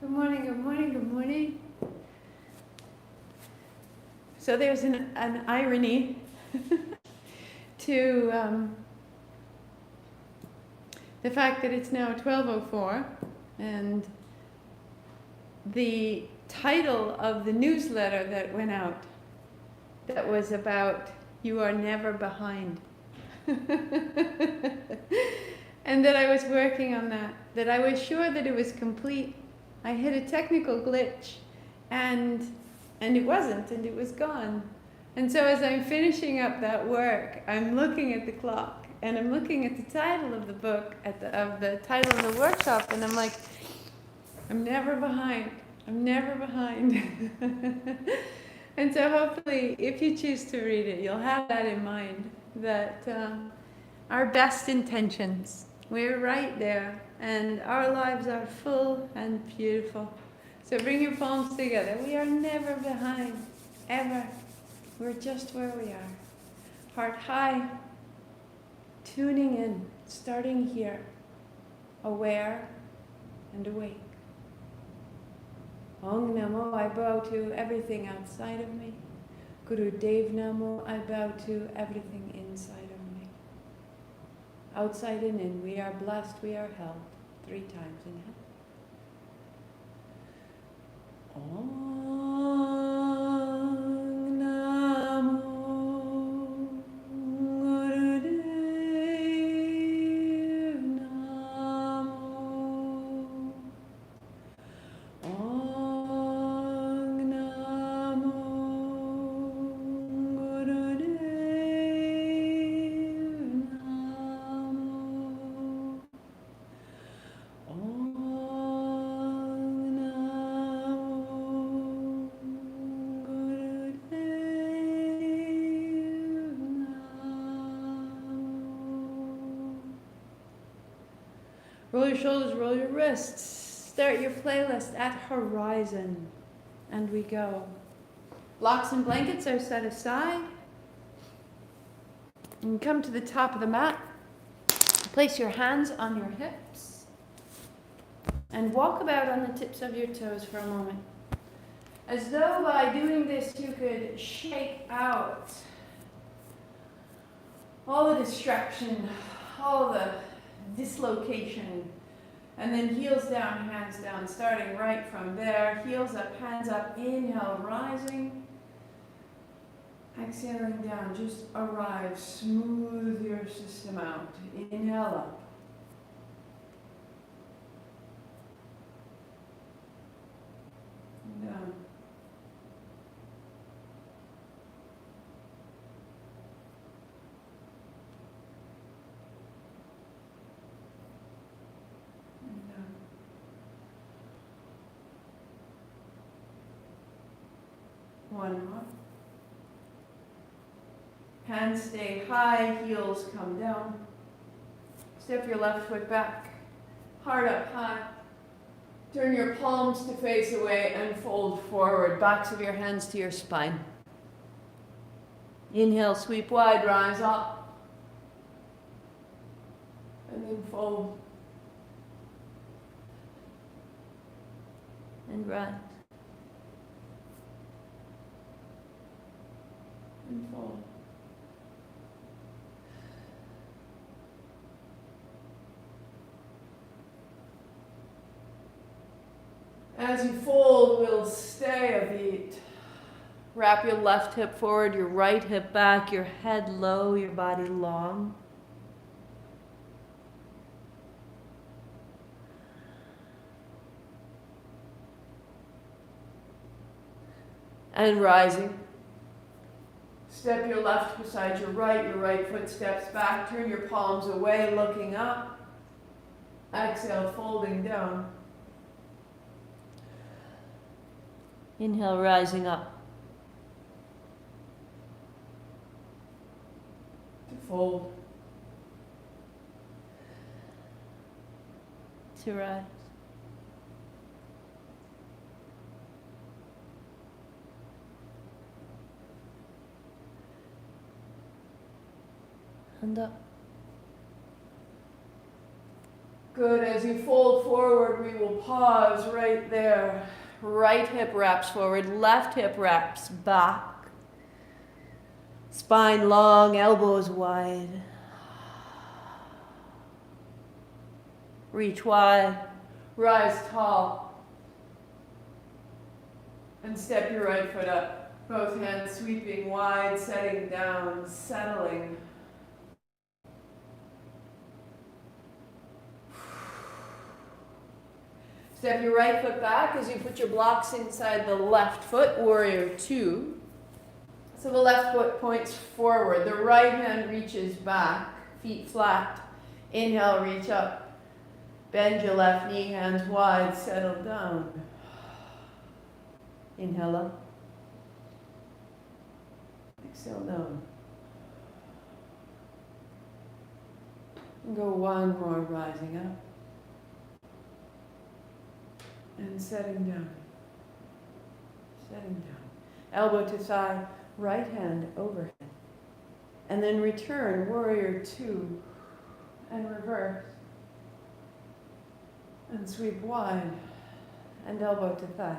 Good morning, good morning, good morning. So there's an irony to the fact that it's now 12:04 and the title of the newsletter that went out that was about "You are never behind." And that I was working on that I was sure that it was complete. I hit a technical glitch and it wasn't, and it was gone. And so as I'm finishing up that work, I'm looking at the clock and I'm looking at the title of the book, of the title of the workshop, and I'm like, I'm never behind. I'm never behind. And so hopefully, if you choose to read it, you'll have that in mind, that our best intentions, we're right there, and our lives are full and beautiful. So bring your palms together. We are never behind, ever. We're just where we are. Heart high, tuning in, starting here, aware and awake. Om Namo, I bow to everything outside of me. Guru Dev Namo, I bow to everything inside of me. Outside and in, we are blessed, we are held. 3 times inhale. Om Namo Gurudev Namo. Om Namo Gurudev Namo. Om Namo Gurudev Namo. Roll your shoulders, roll your wrists. Start your playlist at horizon. And we go. Blocks and blankets are set aside. And come to the top of the mat. Place your hands on your hips. And walk about on the tips of your toes for a moment. As though by doing this you could shake out all the distraction, all the dislocation, and then heels down, hands down, starting right from there. Heels up, hands up, inhale, rising. Exhaling down, just arrive, smooth your system out. Inhale up. And down. One more. Hands stay high, heels come down. Step your left foot back, heart up high. Turn your palms to face away and fold forward, backs of your hands to your spine. Inhale, sweep wide, rise up. And then fold. And rise. And fold. As you fold, we'll stay a beat. Wrap your left hip forward, your right hip back, your head low, your body long. And rising. Step your left beside your right foot steps back, turn your palms away, looking up. Exhale, folding down. Inhale, rising up. To fold. To rise. And up. Good. Good. As you fold forward, we will pause right there. Right hip wraps forward, left hip wraps back. Spine long, elbows wide. Reach wide, rise tall. And step your right foot up. Both hands sweeping wide, setting down, settling. Step your right foot back as you put your blocks inside the left foot, warrior two. So the left foot points forward, the right hand reaches back, feet flat. Inhale, reach up. Bend your left knee, hands wide, settle down. Inhale up. Exhale down. And go one more, rising up. And setting down. Setting down. Elbow to thigh, right hand overhead. And then return, warrior two. And reverse. And sweep wide. And elbow to thigh.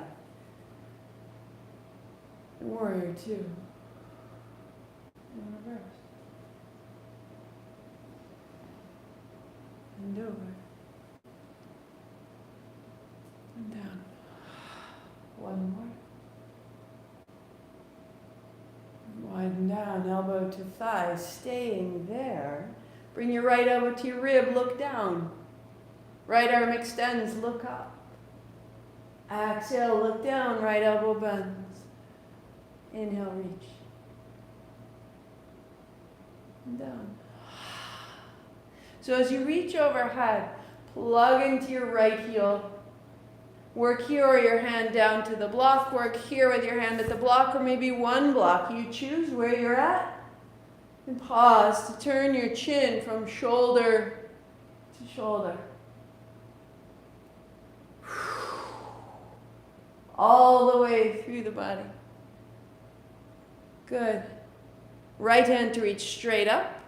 Warrior two. And reverse. And over. And down. One more. Widen down, elbow to thigh, staying there. Bring your right elbow to your rib, look down. Right arm extends, look up. Exhale, look down, right elbow bends. Inhale, reach. And down. So as you reach overhead, plug into your right heel. Work here or your hand down to the block. Work here with your hand at the block or maybe one block. You choose where you're at. And pause to turn your chin from shoulder to shoulder. All the way through the body. Good. Right hand to reach straight up.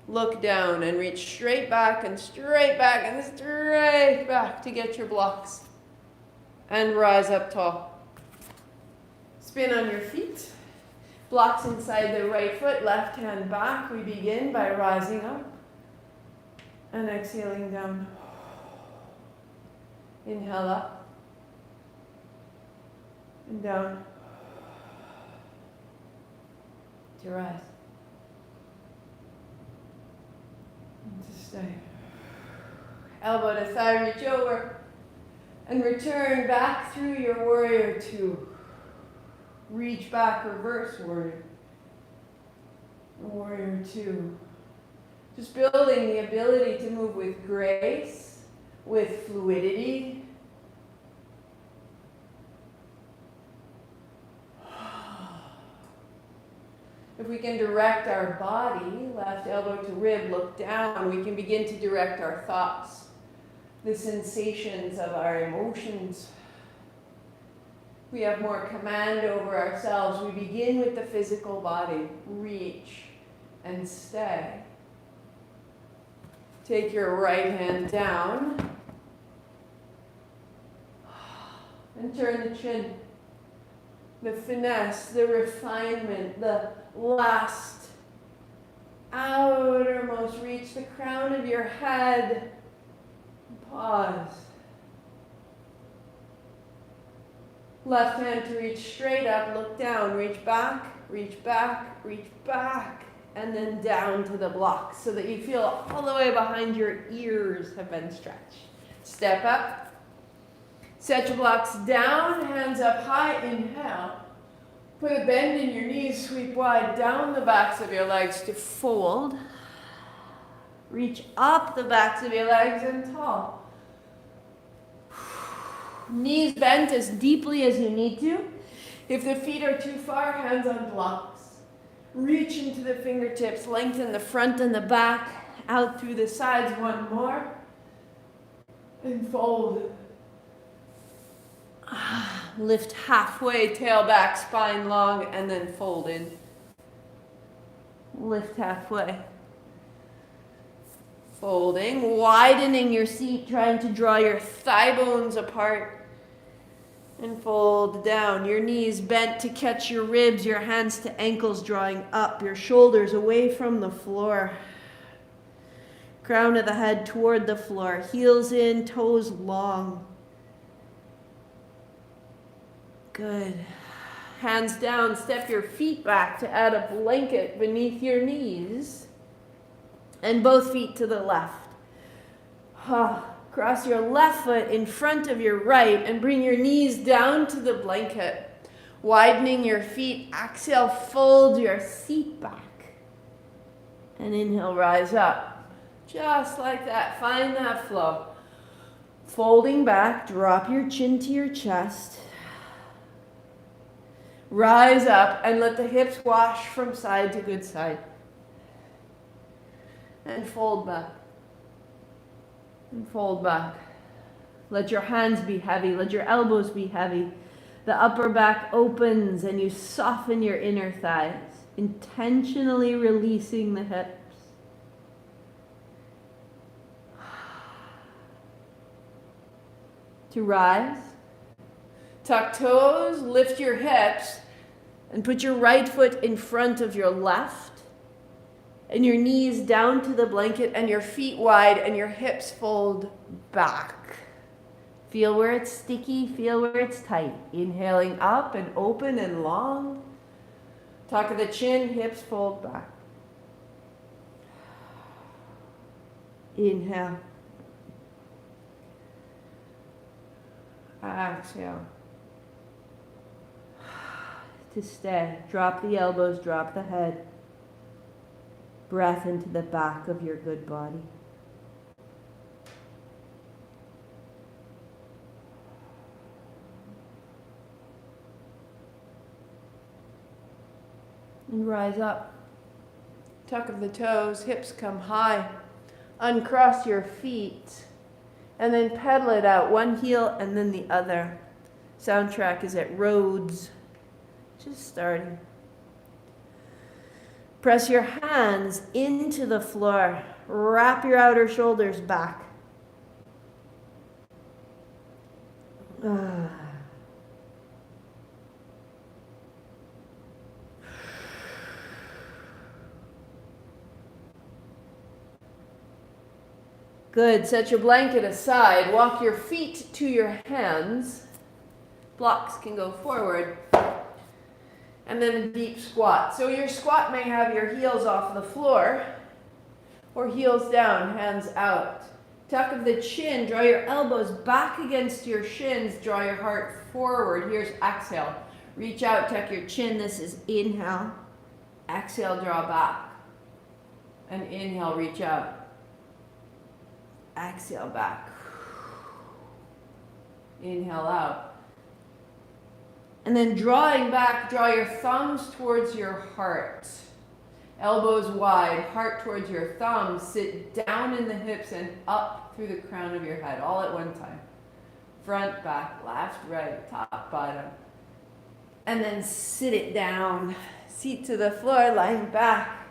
Look down and reach straight back and straight back and straight back to get your blocks. And rise up tall. Spin on your feet. Blocks inside the right foot, left hand back. We begin by rising up and exhaling down. Inhale up and down to rise and to stay. Elbow to thigh, reach over. And return back through your warrior two. Reach back, reverse warrior. Warrior two. Just building the ability to move with grace, with fluidity. If we can direct our body, left elbow to rib, look down, we can begin to direct our thoughts. The sensations of our emotions. We have more command over ourselves. We begin with the physical body. Reach and stay. Take your right hand down and turn the chin. The finesse, the refinement, the last outermost reach, the crown of your head. Pause. Left hand to reach straight up, look down, reach back, and then down to the block so that you feel all the way behind your ears have been stretched. Step up. Set your blocks down, hands up high, inhale. Put a bend in your knees, sweep wide down the backs of your legs to fold. Reach up the backs of your legs and tall. Knees bent as deeply as you need to. If the feet are too far, hands on blocks. Reach into the fingertips, lengthen the front and the back, out through the sides, one more. And fold. Lift halfway, tail back, spine long, and then fold in. Lift halfway. Folding, widening your seat, trying to draw your thigh bones apart. And fold down, your knees bent to catch your ribs, your hands to ankles drawing up, your shoulders away from the floor. Crown of the head toward the floor, heels in, toes long. Good. Hands down, step your feet back to add a blanket beneath your knees. And both feet to the left. Cross your left foot in front of your right and bring your knees down to the blanket. Widening your feet, exhale, fold your seat back. And inhale, rise up. Just like that, find that flow. Folding back, drop your chin to your chest. Rise up and let the hips wash from side to good side. And fold back. And fold back. Let your hands be heavy. Let your elbows be heavy. The upper back opens and you soften your inner thighs, intentionally releasing the hips. To rise, tuck toes, lift your hips, and put your right foot in front of your left. And your knees down to the blanket and your feet wide and your hips fold back. Feel where it's sticky, feel where it's tight. Inhaling up and open and long. Tuck of the chin, hips fold back. Inhale. Exhale. To stay, drop the elbows, drop the head. Breath into the back of your good body. And rise up. Tuck of the toes, hips come high. Uncross your feet. And then pedal it out, one heel and then the other. Soundtrack is at Rhodes. Just starting. Press your hands into the floor. Wrap your outer shoulders back. Good. Set your blanket aside. Walk your feet to your hands. Blocks can go forward. And then a deep squat. So your squat may have your heels off the floor or heels down, hands out. Tuck of the chin, draw your elbows back against your shins, draw your heart forward. Here's exhale. Reach out, tuck your chin. This is inhale. Exhale, draw back. And inhale, reach out. Exhale, back. Inhale out. And then drawing back, draw your thumbs towards your heart. Elbows wide, heart towards your thumbs. Sit down in the hips and up through the crown of your head, all at one time. Front, back, left, right, top, bottom. And then sit it down. Seat to the floor, lying back.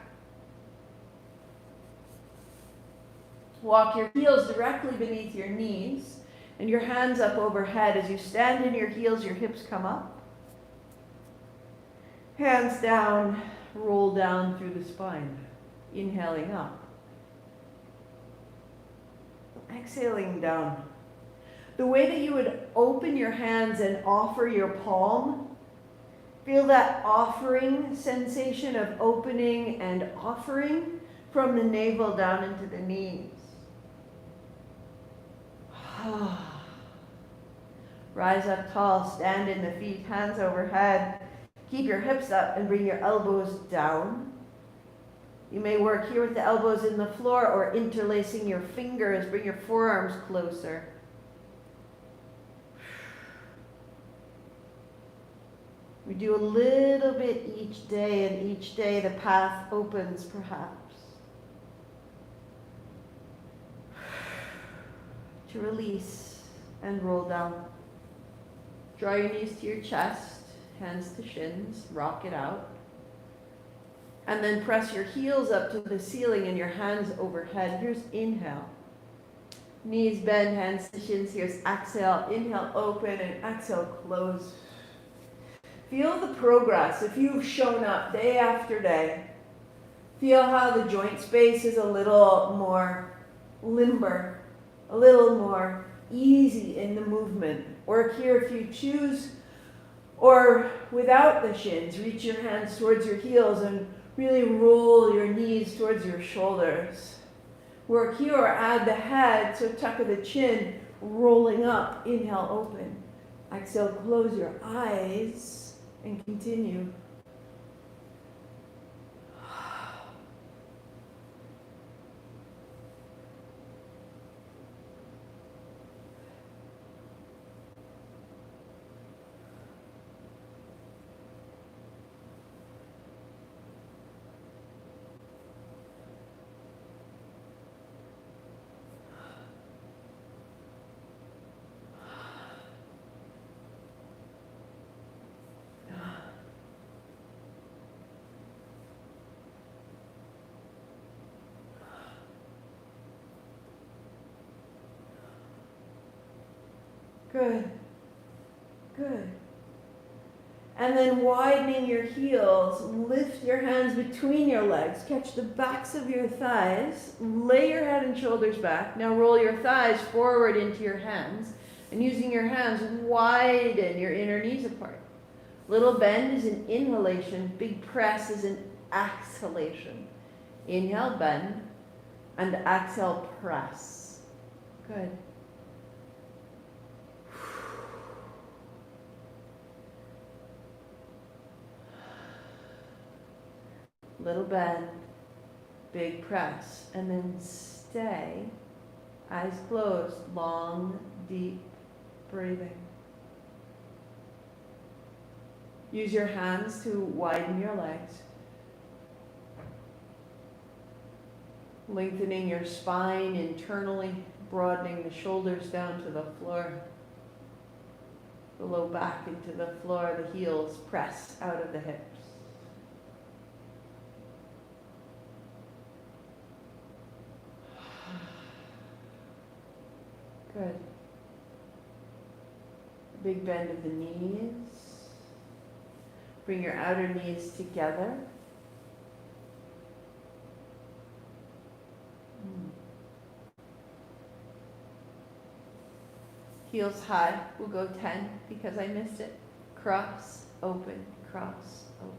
Walk your heels directly beneath your knees and your hands up overhead. As you stand in your heels, your hips come up. Hands down, roll down through the spine. Inhaling up. Exhaling down. The way that you would open your hands and offer your palm, feel that offering sensation of opening and offering from the navel down into the knees. Rise up tall, stand in the feet, hands overhead. Keep your hips up and bring your elbows down. You may work here with the elbows in the floor or interlacing your fingers. Bring your forearms closer. We do a little bit each day, and each day the path opens perhaps. To release and roll down. Draw your knees to your chest, hands to shins, rock it out. And then press your heels up to the ceiling and your hands overhead. Here's inhale. Knees bend, hands to shins. Here's exhale. Inhale, open, and exhale, close. Feel the progress. If you've shown up day after day, feel how the joint space is a little more limber, a little more easy in the movement. Work here if you choose, or without the shins. Reach your hands towards your heels and really roll your knees towards your shoulders. Work here or add the head, so tuck of the chin, rolling up. Inhale, open. Exhale, close your eyes and continue. Good. Good. And then widening your heels, lift your hands between your legs, catch the backs of your thighs, lay your head and shoulders back. Now roll your thighs forward into your hands, and using your hands, widen your inner knees apart. Little bend is an inhalation, big press is an exhalation. Inhale, bend, and exhale, press. Good. Little bend, big press, and then stay, eyes closed, long, deep breathing. Use your hands to widen your legs, lengthening your spine internally, broadening the shoulders down to the floor, the low back into the floor, the heels press out of the hips. Good. Big bend of the knees. Bring your outer knees together. Heels high. We'll go 10 because I missed it. Cross, open, cross, open.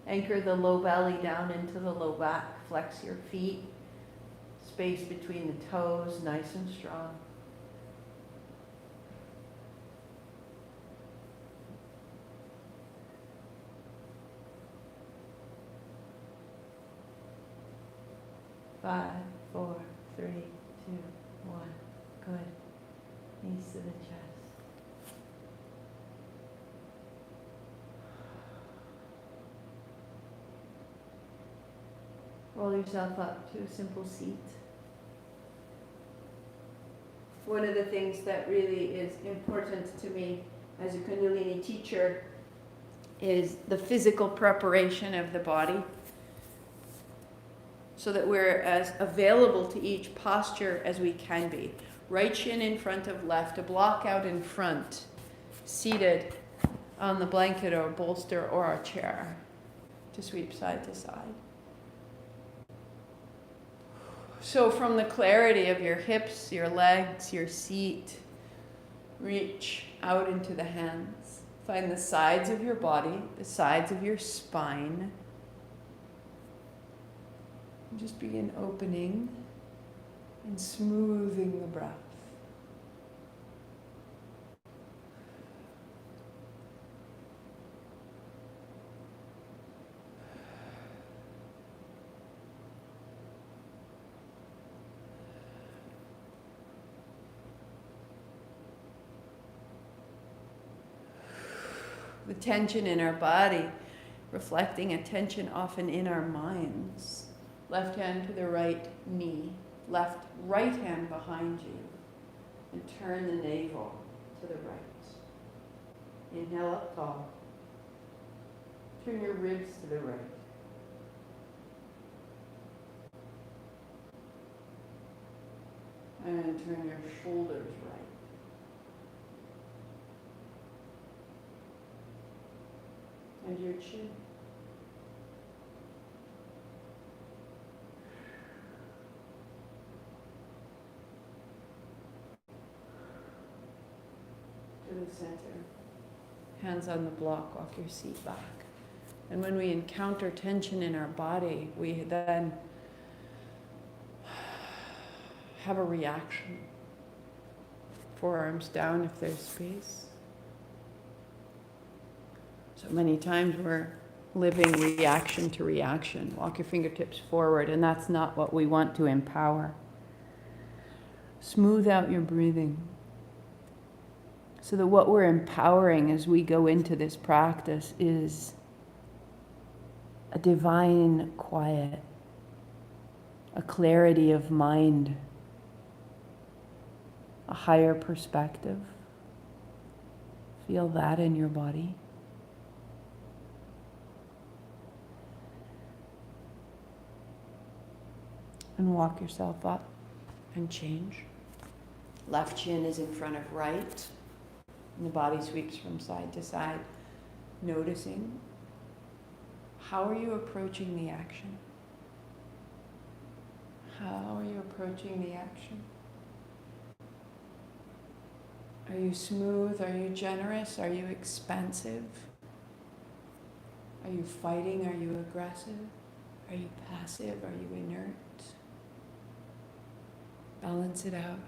Anchor the low belly down into the low back. Flex your feet. Space between the toes, nice and strong. Five, 4, 3, 2, 1. Good. Knees to the chest. Roll yourself up to a simple seat. One of the things that really is important to me as a kundalini teacher is the physical preparation of the body, so that we're as available to each posture as we can be. Right shin in front of left, a block out in front, seated on the blanket or bolster or a chair to sweep side to side. So from the clarity of your hips, your legs, your seat, reach out into the hands. Find the sides of your body, the sides of your spine. And just begin opening and smoothing the breath. The tension in our body, reflecting a tension often in our minds. Left hand to the right knee, right hand behind you, and turn the navel to the right. Inhale up tall. Turn your ribs to the right. And turn your shoulders right. And your chin. To the center. Hands on the block, walk your seat back. And when we encounter tension in our body, we then have a reaction. Forearms down if there's space. So many times we're living reaction to reaction. Walk your fingertips forward, and that's not what we want to empower. Smooth out your breathing, so that what we're empowering as we go into this practice is a divine quiet, a clarity of mind, a higher perspective. Feel that in your body. And walk yourself up and change. Left shin is in front of right. And the body sweeps from side to side, noticing. How are you approaching the action? How are you approaching the action? Are you smooth? Are you generous? Are you expansive? Are you fighting? Are you aggressive? Are you passive? Are you inert? Balance it out.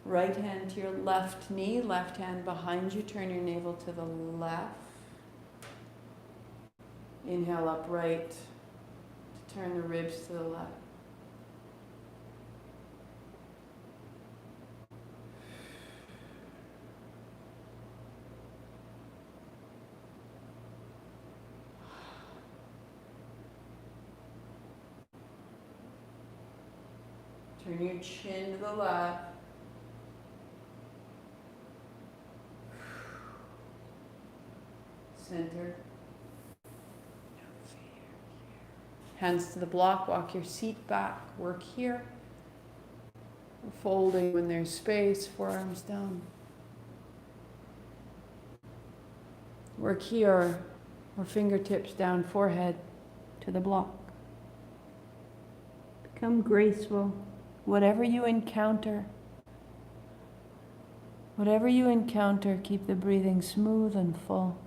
Right hand to your left knee, left hand behind you. Turn your navel to the left. Inhale upright. Turn the ribs to the left. Turn your chin to the left. Center. Hands to the block, walk your seat back, work here. Folding when there's space, forearms down. Work here, or fingertips down, forehead to the block. Become graceful. Whatever you encounter, keep the breathing smooth and full.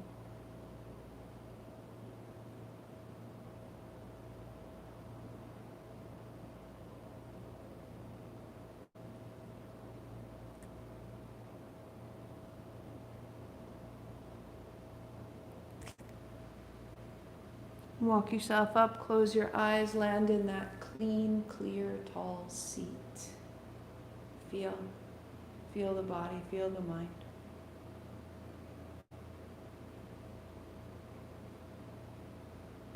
Walk yourself up, close your eyes, land in that clean, clear, tall seat. Feel the body, feel the mind.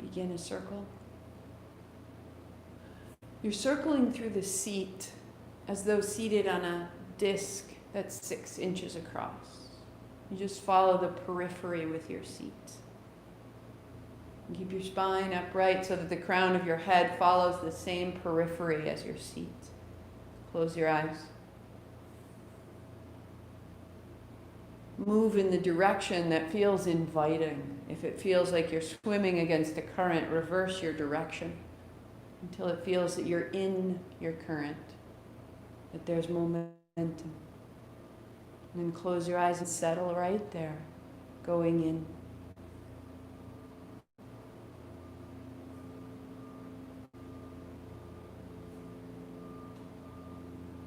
Begin a circle. You're circling through the seat as though seated on a disc that's 6 inches across. You just follow the periphery with your seat. Keep your spine upright so that the crown of your head follows the same periphery as your seat. Close your eyes. Move in the direction that feels inviting. If it feels like you're swimming against a current, reverse your direction until it feels that you're in your current, that there's momentum. And then close your eyes and settle right there, going in.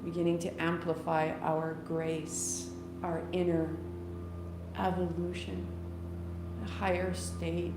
Beginning to amplify our grace, our inner evolution, a higher state.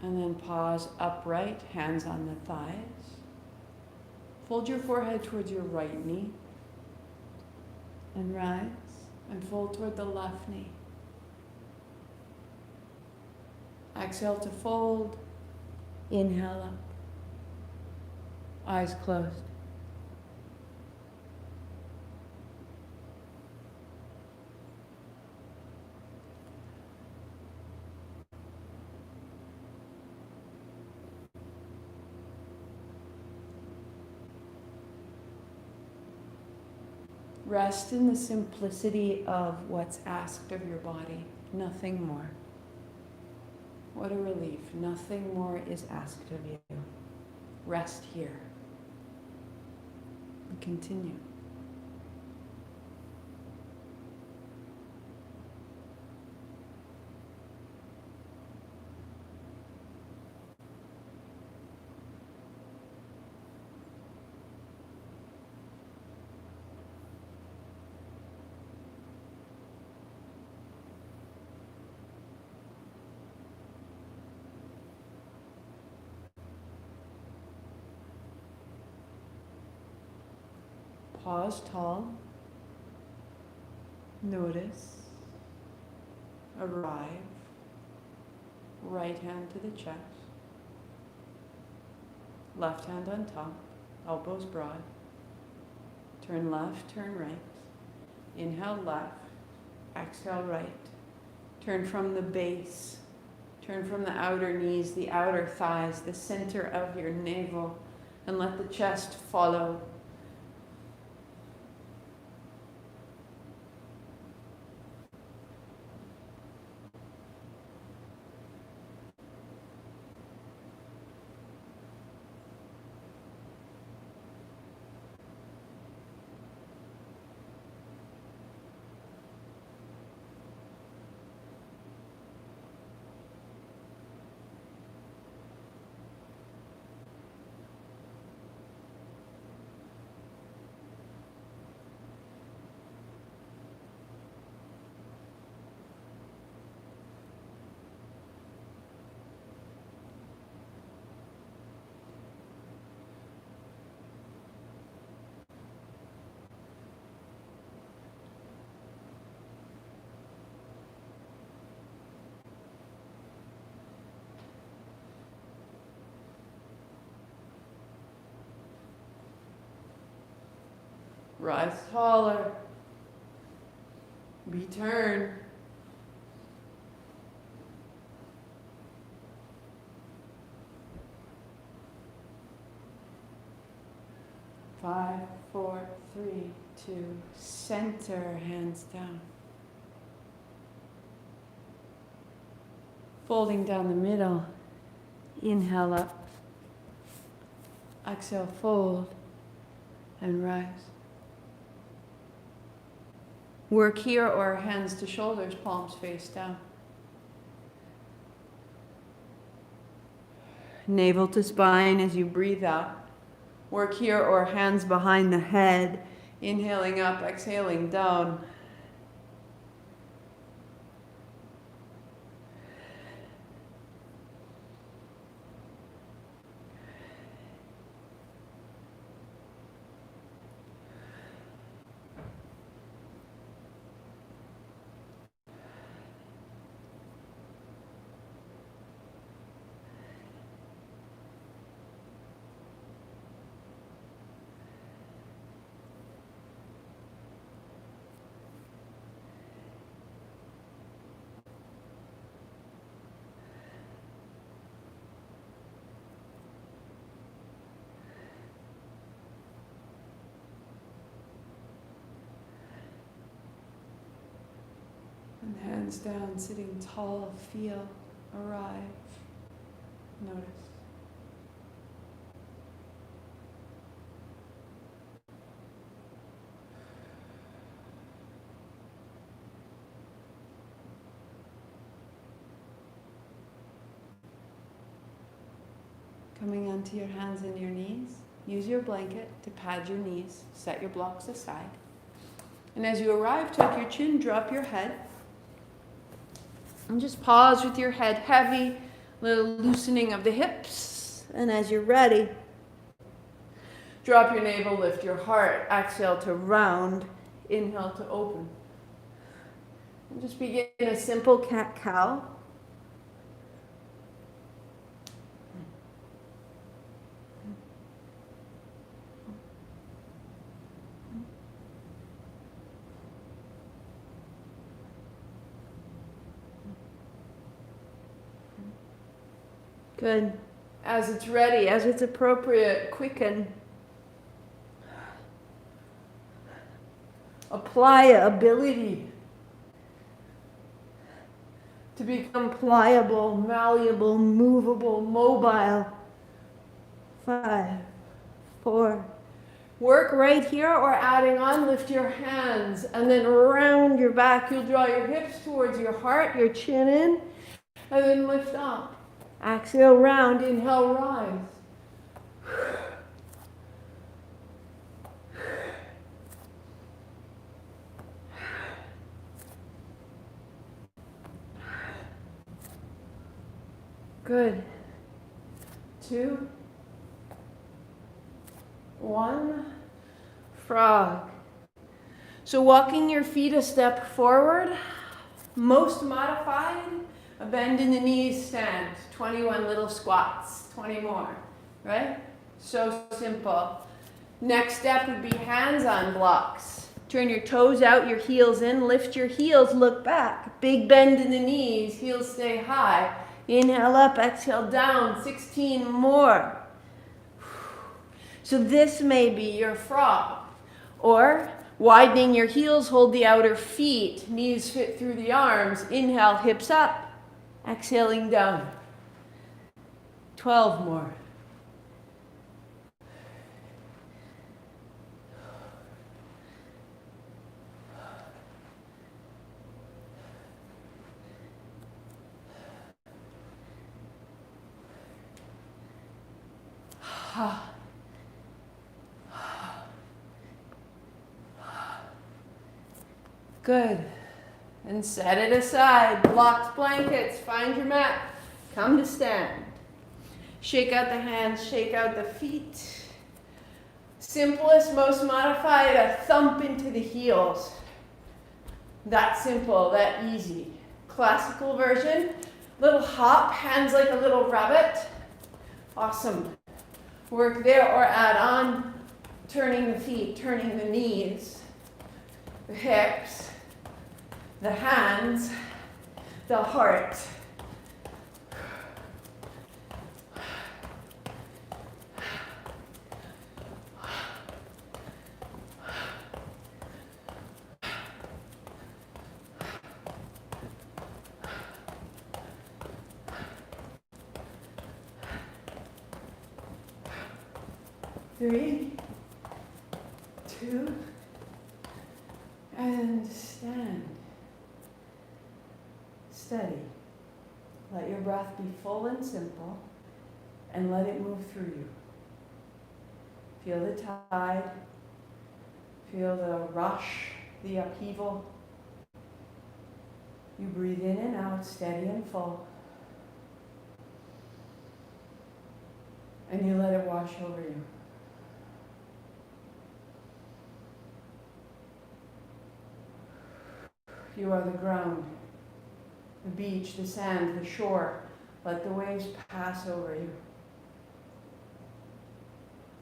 And then pause upright, hands on the thighs. Fold your forehead towards your right knee. And rise and fold toward the left knee. Exhale to fold. Inhale up. Eyes closed. Rest in the simplicity of what's asked of your body, nothing more. What a relief. Nothing more is asked of you. Rest here. And continue. Pause tall. Notice. Arrive. Right hand to the chest. Left hand on top. Elbows broad. Turn left, turn right. Inhale left. Exhale right. Turn from the base. Turn from the outer knees, the outer thighs, the center of your navel, and let the chest follow. Rise taller. Return. Five, four, three, two, center, hands down. Folding down the middle. Inhale up. Exhale, fold and rise. Work here or hands to shoulders, palms face down. Navel to spine as you breathe out. Work here or hands behind the head. Inhaling up, exhaling down. And hands down, sitting tall, feel, arrive, notice. Coming onto your hands and your knees, use your blanket to pad your knees, set your blocks aside. And as you arrive, tuck your chin, drop your head. And just pause with your head heavy, Little loosening of the hips. And as you're ready, drop your navel, lift your heart. Exhale to round. Inhale to open. And just begin a simple cat-cow. Good. As it's ready, as it's appropriate, quicken. Apply ability to become pliable, malleable, movable, mobile. 5, 4. Work right here or adding on, lift your hands and then round your back. You'll draw your hips towards your heart, your chin in, and then lift up. Exhale, round, inhale, rise. Good. 2, 1, frog. So walking your feet a step forward, most modified, a bend in the knees stand, 21 little squats, 20 more, right? So simple. Next step would be hands on blocks. Turn your toes out, your heels in, lift your heels, look back. Big bend in the knees, heels stay high. Inhale up, exhale down, 16 more. So this may be your frog. Or widening your heels, hold the outer feet, knees fit through the arms. Inhale, hips up. Exhaling down. 12 more. Good. And set it aside. Blocked blankets. Find your mat. Come to stand. Shake out the hands. Shake out the feet. Simplest, most modified, a thump into the heels. That simple, that easy. Classical version. Little hop. Hands like a little rabbit. Awesome. Work there or add on. Turning the feet. Turning the knees. The hips. The hands, the heart. Three, 2, and stand. Steady. Let your breath be full and simple, and let it move through you. Feel the tide. Feel the rush, the upheaval. You breathe in and out, steady and full. And you let it wash over you. You are the ground. The beach, the sand, the shore. Let the waves pass over you.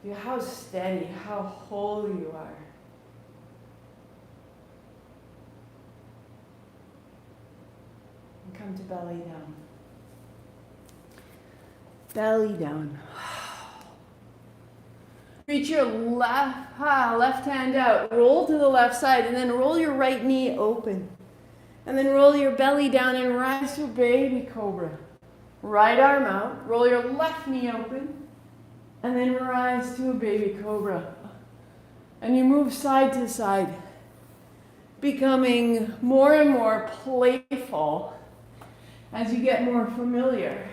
Feel how steady, how whole you are. And come to belly down. Belly down. Reach your left hand out. Roll to the left side and then roll your right knee open. And then roll your belly down and rise to a baby cobra. Right arm out. Roll your left knee open. And then rise to a baby cobra. And you move side to side, becoming more and more playful as you get more familiar.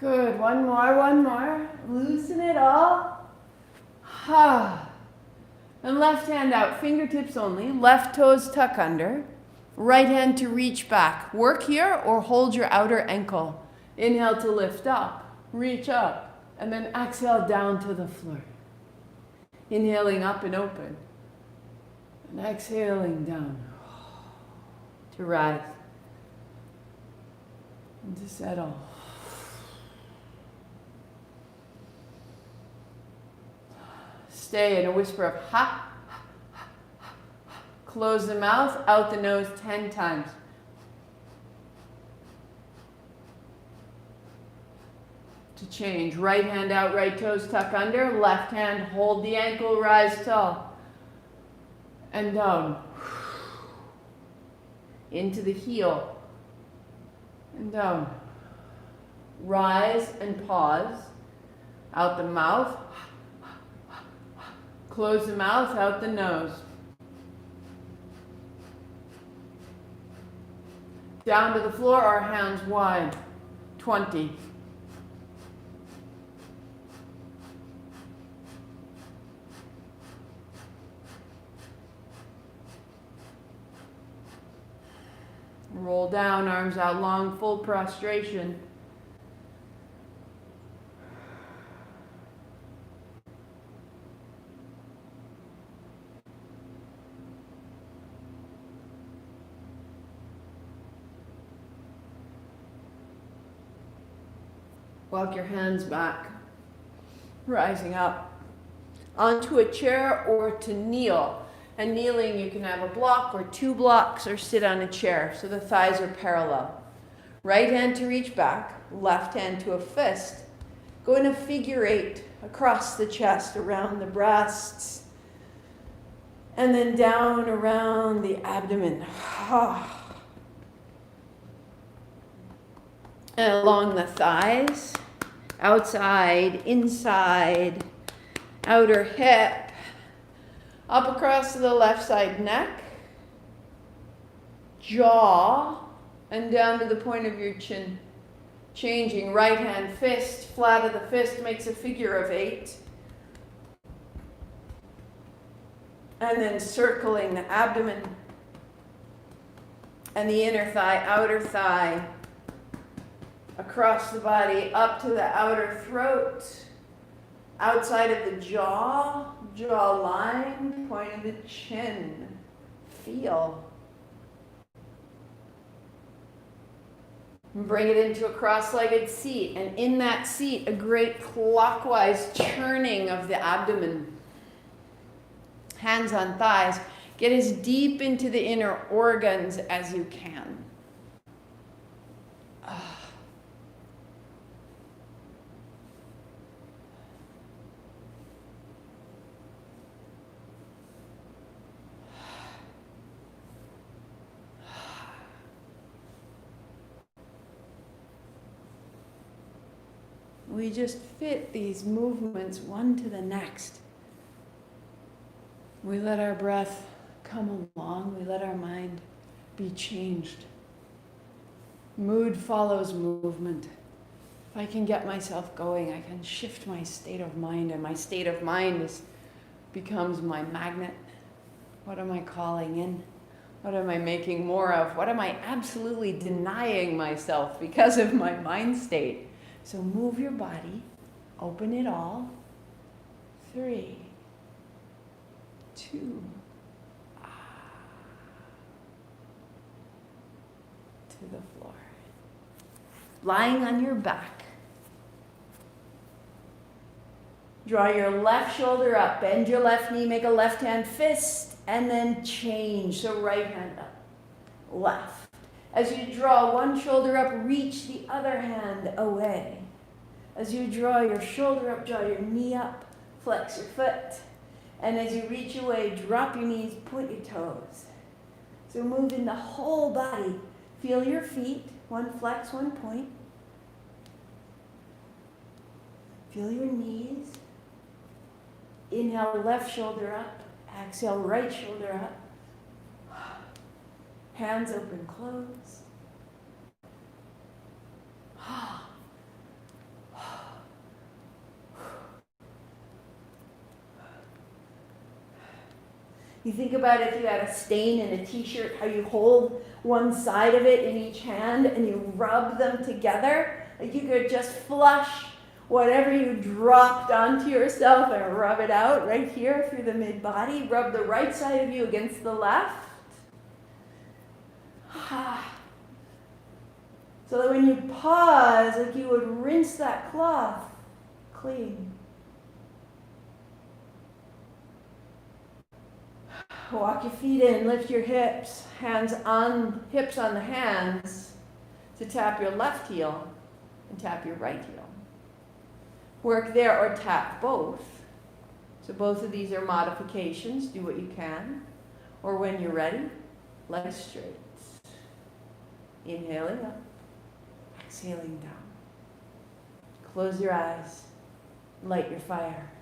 Good. One more. Loosen it all. And left hand out, fingertips only. Left toes tuck under. Right hand to reach back. Work here or hold your outer ankle. Inhale to lift up, reach up, and then exhale down to the floor. Inhaling up and open. And exhaling down to rise and to settle. Stay in a whisper of ha. Close the mouth, out the nose 10 times. To change, right hand out, right toes tuck under, left hand hold the ankle, rise tall. And down. Into the heel. And down. Rise and pause. Out the mouth. Close the mouth, out the nose. Down to the floor, our hands wide. 20. Roll down, arms out long, full prostration. Walk your hands back, rising up onto a chair or to kneel. And kneeling, you can have a block or 2 blocks or sit on a chair so the thighs are parallel. Right hand to reach back, left hand to a fist. Go in a figure 8 across the chest, around the breasts, and then down around the abdomen. And along the thighs, outside, inside, outer hip. Up across to the left side neck, jaw, and down to the point of your chin. Changing, right hand fist, flat of the fist makes a figure of 8. And then circling the abdomen and the inner thigh, outer thigh, across the body, up to the outer throat, outside of the jaw, jawline, point of the chin. Feel. And bring it into a cross-legged seat. And in that seat, a great clockwise churning of the abdomen. Hands on thighs. Get as deep into the inner organs as you can. We just fit these movements one to the next. We let our breath come along. We let our mind be changed. Mood follows movement. If I can get myself going, I can shift my state of mind, and my state of mind becomes my magnet. What am I calling in? What am I making more of? What am I absolutely denying myself because of my mind state? So move your body, open it all. 3, 2, to the floor. Lying on your back. Draw your left shoulder up, bend your left knee, make a left hand fist, and then change. So right hand up, left. As you draw one shoulder up, reach the other hand away. As you draw your shoulder up, draw your knee up, flex your foot. And as you reach away, drop your knees, point your toes. So move in the whole body. Feel your feet, one flex, one point. Feel your knees. Inhale, left shoulder up. Exhale, right shoulder up. Hands open, close. You think about if you had a stain in a t-shirt, how you hold one side of it in each hand and you rub them together. Like you could just flush whatever you dropped onto yourself and rub it out right here through the mid-body. Rub the right side of you against the left. So that when you pause, like you would rinse that cloth clean. Walk your feet in, lift your hips, hips on the hands to tap your left heel and tap your right heel. Work there or tap both. So both of these are modifications. Do what you can. Or when you're ready, legs straight. Inhaling up, exhaling down. Close your eyes, light your fire.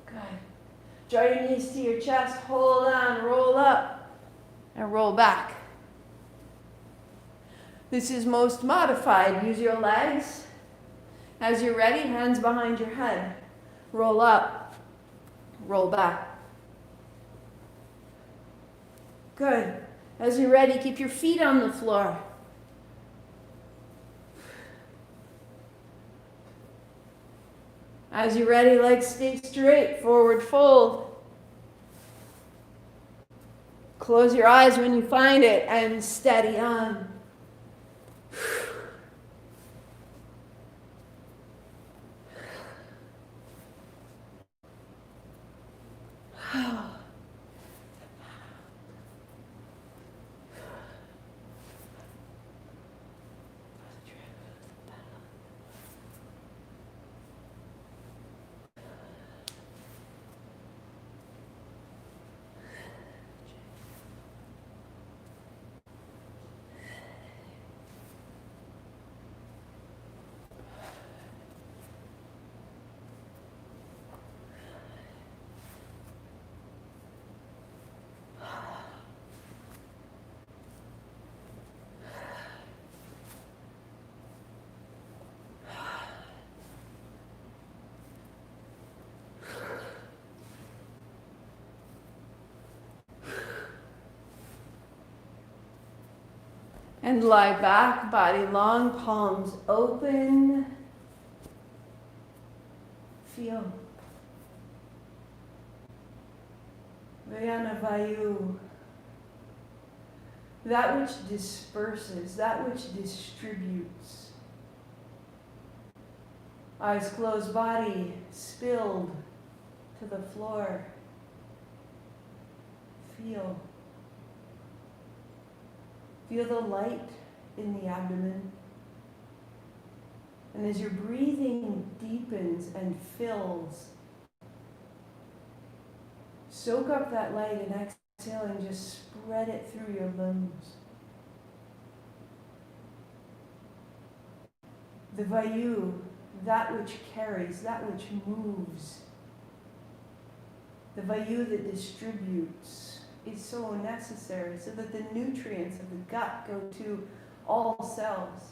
Good. Draw your knees to your chest, hold on, roll up, and roll back. This is most modified. Use your legs. As you're ready, hands behind your head. Roll up, roll back. Good. As you're ready, keep your feet on the floor. As you're ready, legs stay straight, forward fold. Close your eyes when you find it and steady on. And lie back, body long, palms open. Feel. Vayu. That which disperses, that which distributes. Eyes closed, body spilled to the floor. Feel. Feel the light in the abdomen. And as your breathing deepens and fills, soak up that light and exhale and just spread it through your limbs. The vayu, that which carries, that which moves. The vayu that distributes is so necessary so that the nutrients of the gut go to all cells.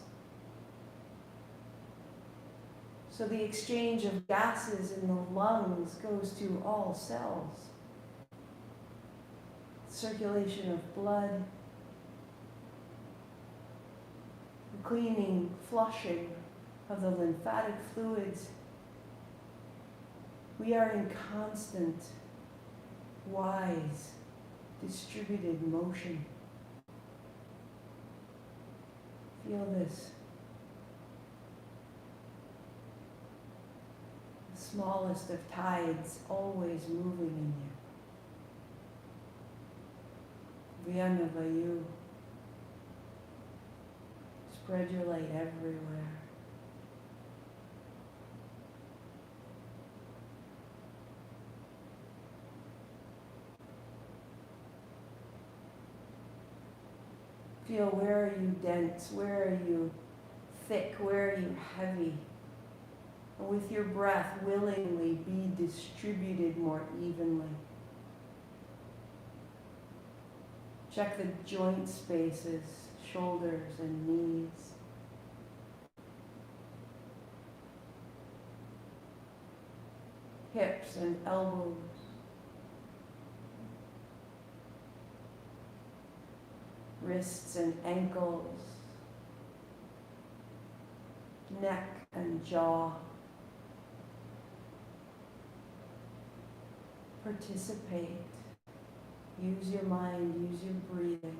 So the exchange of gases in the lungs goes to all cells. Circulation of blood, the cleaning, flushing of the lymphatic fluids. We are in constant, wise, distributed motion. Feel this. The smallest of tides always moving in you. vayu. Spread your light everywhere. Feel, where are you dense? Where are you thick? Where are you heavy? And with your breath, willingly be distributed more evenly. Check the joint spaces, shoulders and knees. Hips and elbows. Wrists and ankles. Neck and jaw. Participate. Use your mind, use your breathing.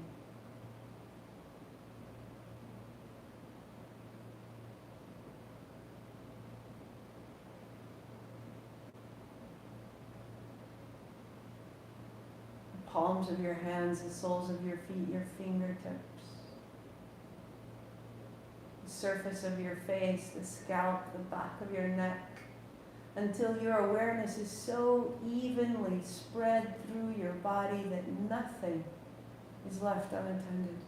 The palms of your hands, the soles of your feet, your fingertips. The surface of your face, the scalp, the back of your neck. Until your awareness is so evenly spread through your body that nothing is left unattended.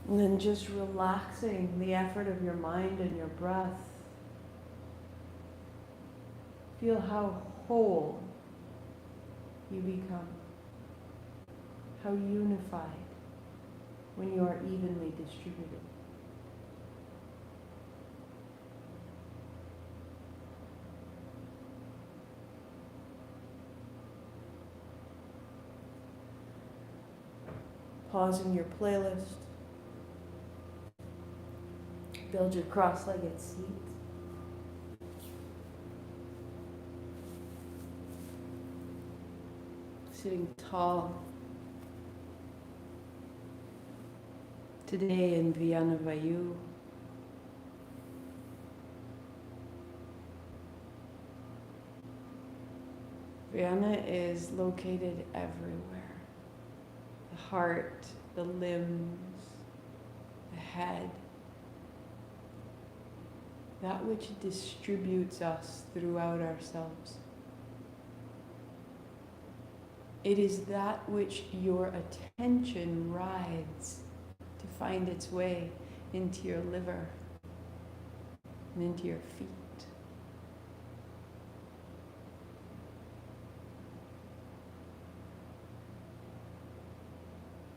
And then just relaxing the effort of your mind and your breath. Feel how whole you become, how unified when you are evenly distributed. Pausing your playlist. Build your cross-legged seat. Sitting tall. Today in vayus. Vayana is located everywhere. The heart, the limbs, the head. That which distributes us throughout ourselves. It is that which your attention rides to find its way into your liver and into your feet.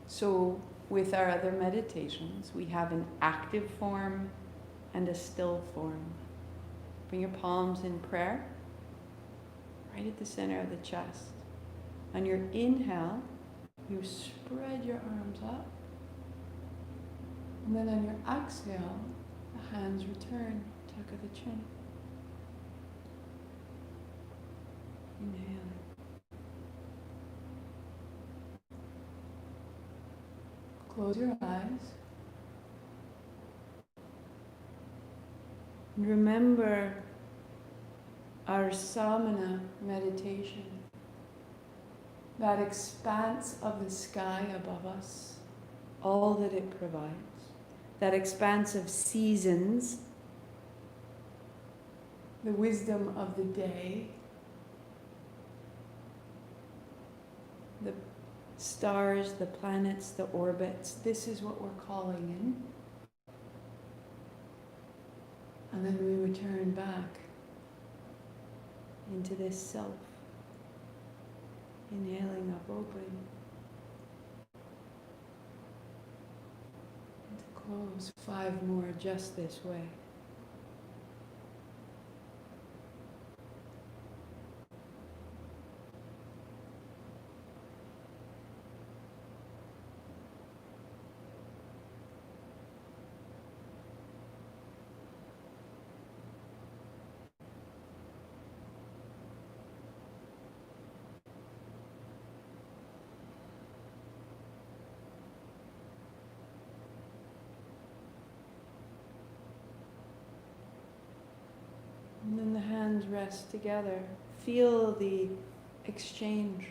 So with our other meditations, we have an active form and a still form. Bring your palms in prayer, right at the center of the chest. On your inhale, you spread your arms up. And then on your exhale, the hands return, tuck of the chin. Inhale. Close your eyes. And remember our samana meditation. That expanse of the sky above us, all that it provides, that expanse of seasons, the wisdom of the day, the stars, the planets, the orbits, this is what we're calling in. And then we return back into this self. Inhaling up open, Close. 5 more just this way. And then the hands rest together. Feel the exchange.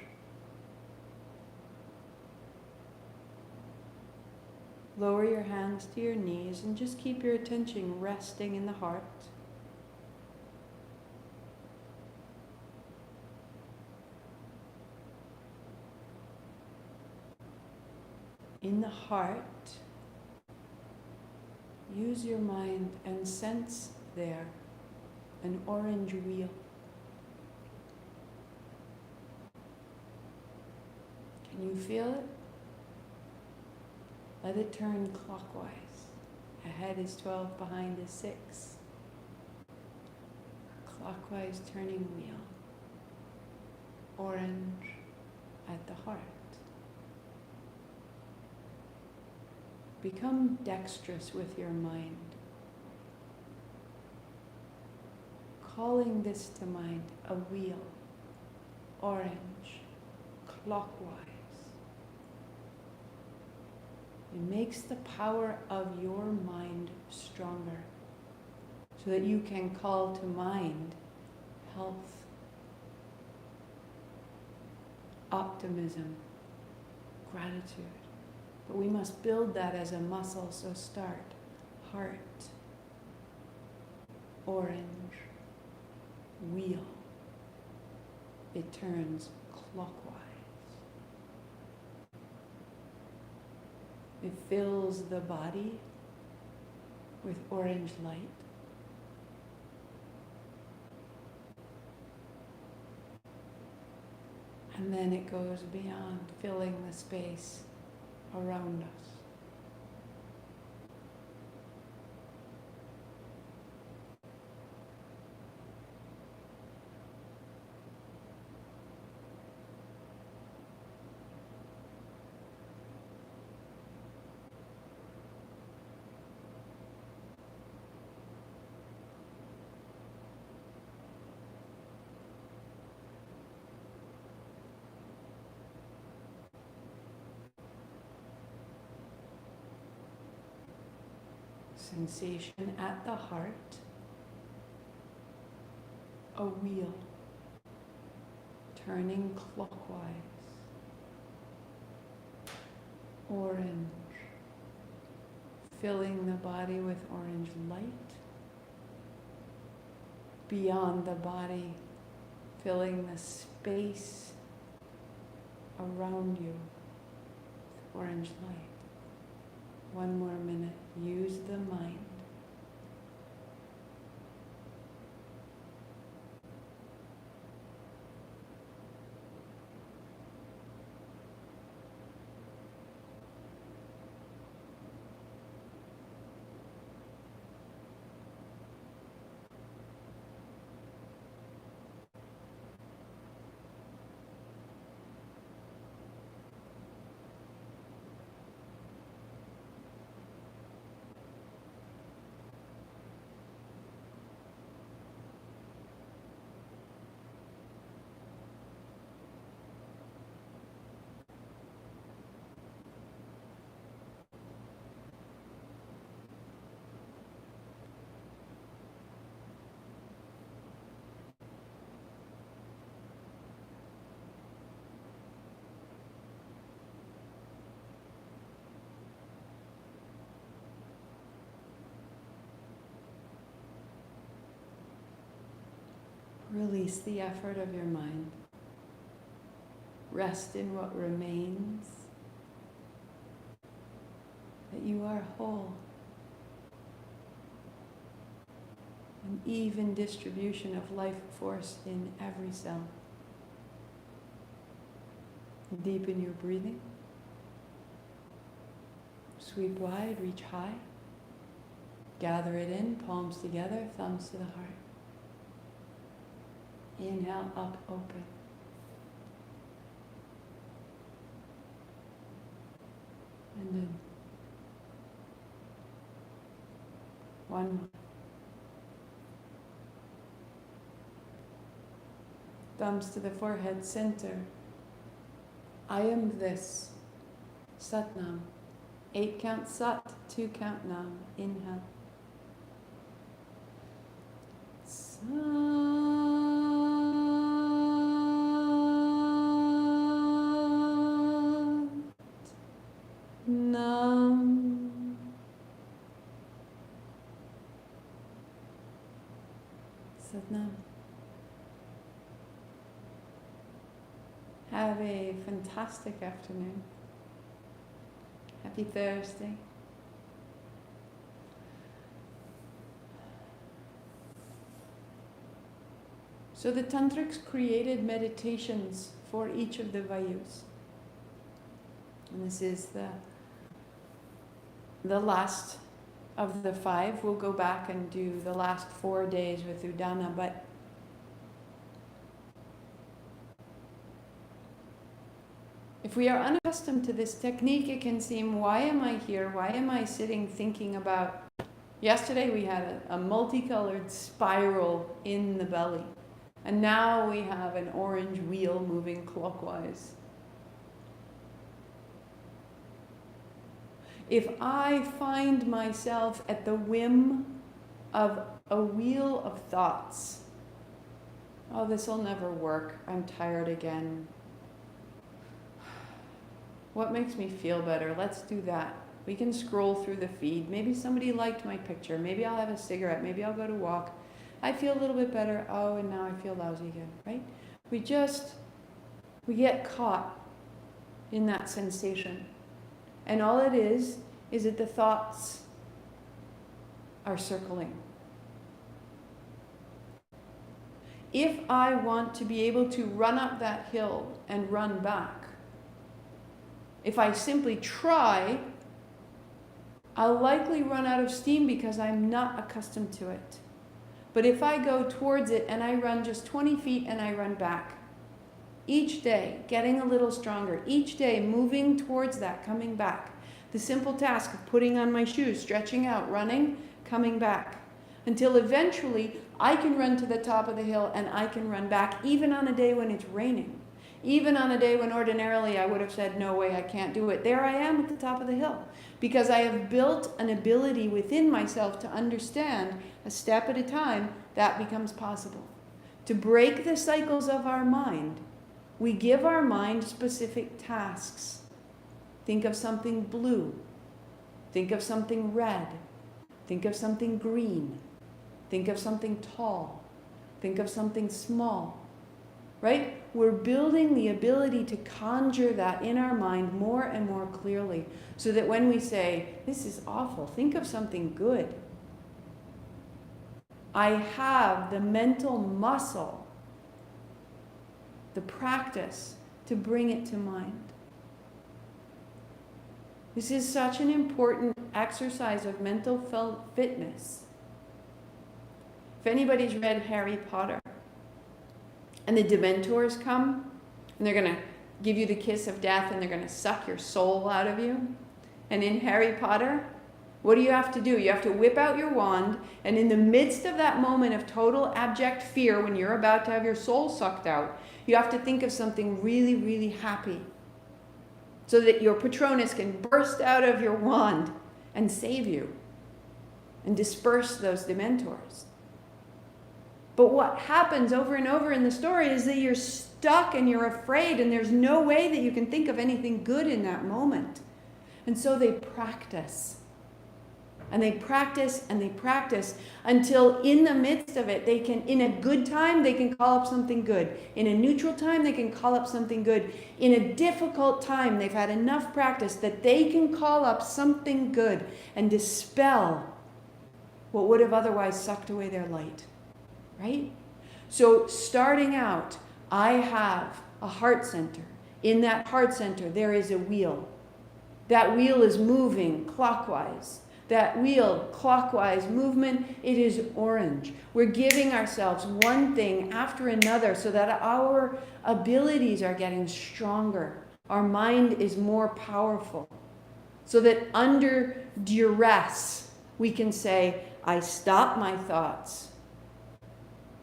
Lower your hands to your knees and just keep your attention resting in the heart. In the heart, use your mind and sense there an orange wheel. Can you feel it? Let it turn clockwise. Ahead is 12, behind is 6. Clockwise turning wheel. Orange at the heart. Become dexterous with your mind. Calling this to mind, a wheel, orange, clockwise. It makes the power of your mind stronger so that you can call to mind health, optimism, gratitude. But we must build that as a muscle, so start. Heart, orange, wheel. It turns clockwise. It fills the body with orange light. And then it goes beyond, filling the space around us. Sensation at the heart, a wheel turning clockwise, orange, filling the body with orange light, beyond the body, filling the space around you with orange light. 1 more minute. Use the mind. Release the effort of your mind. Rest in what remains. That you are whole. An even distribution of life force in every cell. Deepen your breathing. Sweep wide, reach high. Gather it in, palms together, thumbs to the heart. Inhale, up, open. And then one more. Thumbs to the forehead, center. I am this. Sat Nam. 8 count Sat, 2 count Nam. Inhale. Sat Nam. Sat Nam. Have a fantastic afternoon. Happy Thursday. So the Tantrics created meditations for each of the vayus. And this is the last of the 5. We'll go back and do the last 4 days with Udana, but if we are unaccustomed to this technique, it can seem, why am I here? Why am I sitting thinking about... Yesterday we had a multicolored spiral in the belly. And now we have an orange wheel moving clockwise. If I find myself at the whim of a wheel of thoughts, oh, this will never work, I'm tired again. What makes me feel better? Let's do that. We can scroll through the feed. Maybe somebody liked my picture. Maybe I'll have a cigarette. Maybe I'll go to walk. I feel a little bit better. Oh, and now I feel lousy again, right? We get caught in that sensation. And all it is that the thoughts are circling. If I want to be able to run up that hill and run back, if I simply try, I'll likely run out of steam because I'm not accustomed to it. But if I go towards it and I run just 20 feet and I run back, each day getting a little stronger, each day moving towards that, coming back. The simple task of putting on my shoes, stretching out, running, coming back. Until eventually I can run to the top of the hill and I can run back, even on a day when it's raining. Even on a day when ordinarily I would have said, no way, I can't do it. There I am at the top of the hill. Because I have built an ability within myself to understand, a step at a time, that becomes possible. To break the cycles of our mind, we give our mind specific tasks. Think of something blue. Think of something red. Think of something green. Think of something tall. Think of something small. Right? We're building the ability to conjure that in our mind more and more clearly, so that when we say, this is awful, think of something good. I have the mental muscle, the practice to bring it to mind. This is such an important exercise of mental fitness. If anybody's read Harry Potter, and the Dementors come, and they're going to give you the kiss of death, and they're going to suck your soul out of you. And in Harry Potter, what do you have to do? You have to whip out your wand, and in the midst of that moment of total abject fear, when you're about to have your soul sucked out, you have to think of something really, really happy, so that your Patronus can burst out of your wand and save you, and disperse those Dementors. But what happens over and over in the story is that you're stuck and you're afraid, and there's no way that you can think of anything good in that moment. And so they practice. And they practice and they practice until in the midst of it, they can, in a good time, they can call up something good. In a neutral time, they can call up something good. In a difficult time, they've had enough practice that they can call up something good and dispel what would have otherwise sucked away their light. Right? So starting out, I have a heart center. In that heart center, there is a wheel. That wheel is moving clockwise. That wheel, clockwise movement, it is orange. We're giving ourselves one thing after another so that our abilities are getting stronger. Our mind is more powerful. So that under duress, we can say, I stop my thoughts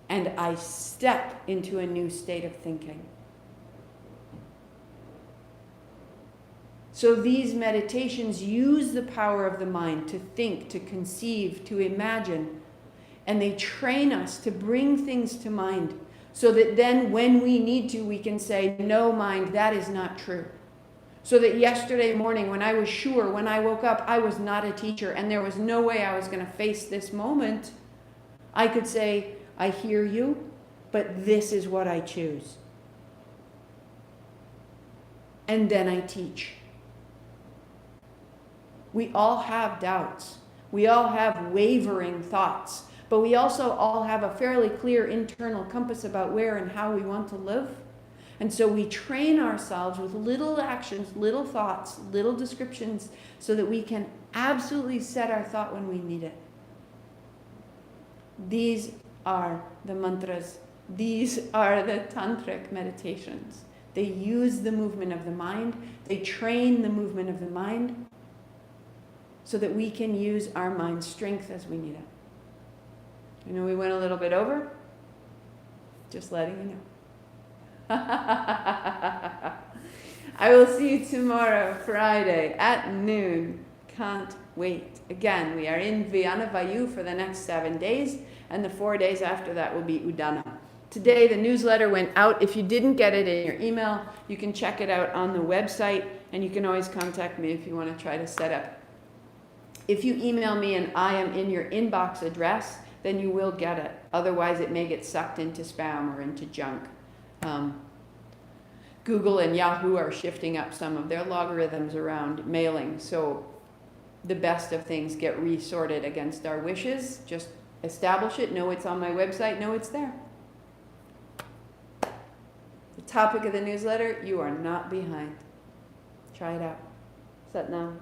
and I step into a new state of thinking. So these meditations use the power of the mind to think, to conceive, to imagine, and they train us to bring things to mind so that then when we need to, we can say, no, mind, that is not true. So that yesterday morning when I was sure, when I woke up, I was not a teacher and there was no way I was going to face this moment, I could say, I hear you, but this is what I choose. And then I teach. We all have doubts. We all have wavering thoughts. But we also all have a fairly clear internal compass about where and how we want to live. And so we train ourselves with little actions, little thoughts, little descriptions, so that we can absolutely set our thought when we need it. These are the mantras. These are the tantric meditations. They use the movement of the mind. They train the movement of the mind so that we can use our mind's strength as we need it. I know we went a little bit over. Just letting you know. I will see you tomorrow, Friday at noon. Can't wait. Again, we are in Vyana Vayu for the next 7 days, and the 4 days after that will be Udana. Today, the newsletter went out. If you didn't get it in your email, you can check it out on the website, and you can always contact me if you want to try to set up. If you email me and I am in your inbox address, then you will get it. Otherwise, it may get sucked into spam or into junk. Google and Yahoo are shifting up some of their logarithms around mailing, so the best of things get resorted against our wishes. Just establish it, know it's on my website, know it's there. The topic of the newsletter, you are not behind. Try it out. Sat Nam.